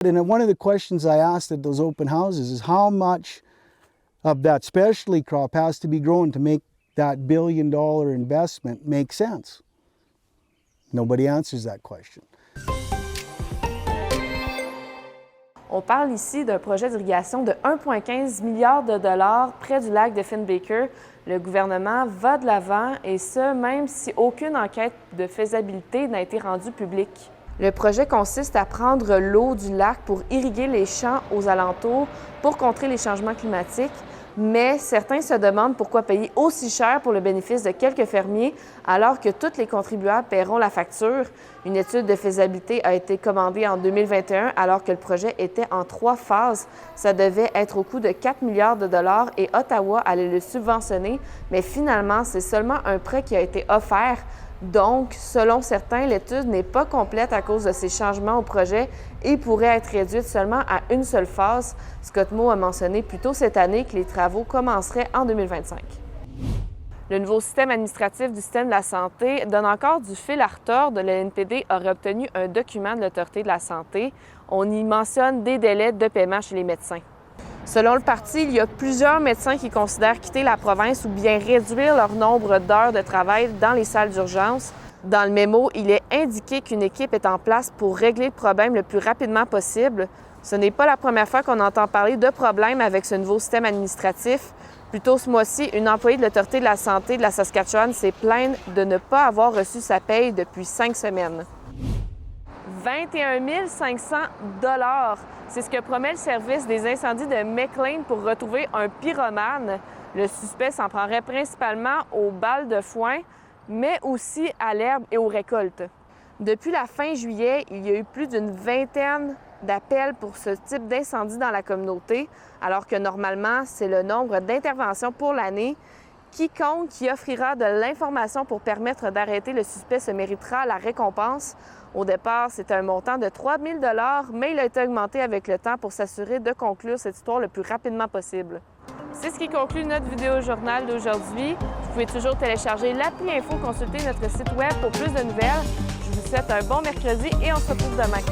And one of the questions I asked at those open houses is how much of that specialty crop has to be grown to make that $1 billion investment make sense? Nobody answers that question. On parle ici d'un projet d'irrigation de 1,15 milliard de dollars près du lac de Fin-Baker. Le gouvernement va de l'avant et ce, même si aucune enquête de faisabilité n'a été rendue publique. Le projet consiste à prendre l'eau du lac pour irriguer les champs aux alentours pour contrer les changements climatiques, mais certains se demandent pourquoi payer aussi cher pour le bénéfice de quelques fermiers alors que tous les contribuables paieront la facture. Une étude de faisabilité a été commandée en 2021 alors que le projet était en 3 phases. Ça devait être au coût de 4 milliards de dollars et Ottawa allait le subventionner, mais finalement, c'est seulement un prêt qui a été offert. Donc, selon certains, l'étude n'est pas complète à cause de ces changements au projet et pourrait être réduite seulement à une seule phase. Scott Moe a mentionné plus tôt cette année que les travaux commenceraient en 2025. Le nouveau système administratif du système de la santé donne encore du fil à retordre. Le NPD aurait obtenu un document de l'Autorité de la santé. On y mentionne des délais de paiement chez les médecins. Selon le parti, il y a plusieurs médecins qui considèrent quitter la province ou bien réduire leur nombre d'heures de travail dans les salles d'urgence. Dans le mémo, il est indiqué qu'une équipe est en place pour régler le problème le plus rapidement possible. Ce n'est pas la première fois qu'on entend parler de problèmes avec ce nouveau système administratif. Plus tôt ce mois-ci, une employée de l'Autorité de la santé de la Saskatchewan s'est plainte de ne pas avoir reçu sa paye depuis 5 semaines. 21 500 $. C'est ce que promet le service des incendies de McLean pour retrouver un pyromane. Le suspect s'en prendrait principalement aux balles de foin, mais aussi à l'herbe et aux récoltes. Depuis la fin juillet, il y a eu plus d'une vingtaine d'appels pour ce type d'incendie dans la communauté, alors que normalement, c'est le nombre d'interventions pour l'année. Quiconque qui offrira de l'information pour permettre d'arrêter le suspect se méritera la récompense. Au départ, c'était un montant de 3 000 $, mais il a été augmenté avec le temps pour s'assurer de conclure cette histoire le plus rapidement possible. C'est ce qui conclut notre vidéo journal d'aujourd'hui. Vous pouvez toujours télécharger l'appli Info, consulter notre site web pour plus de nouvelles. Je vous souhaite un bon mercredi et on se retrouve demain.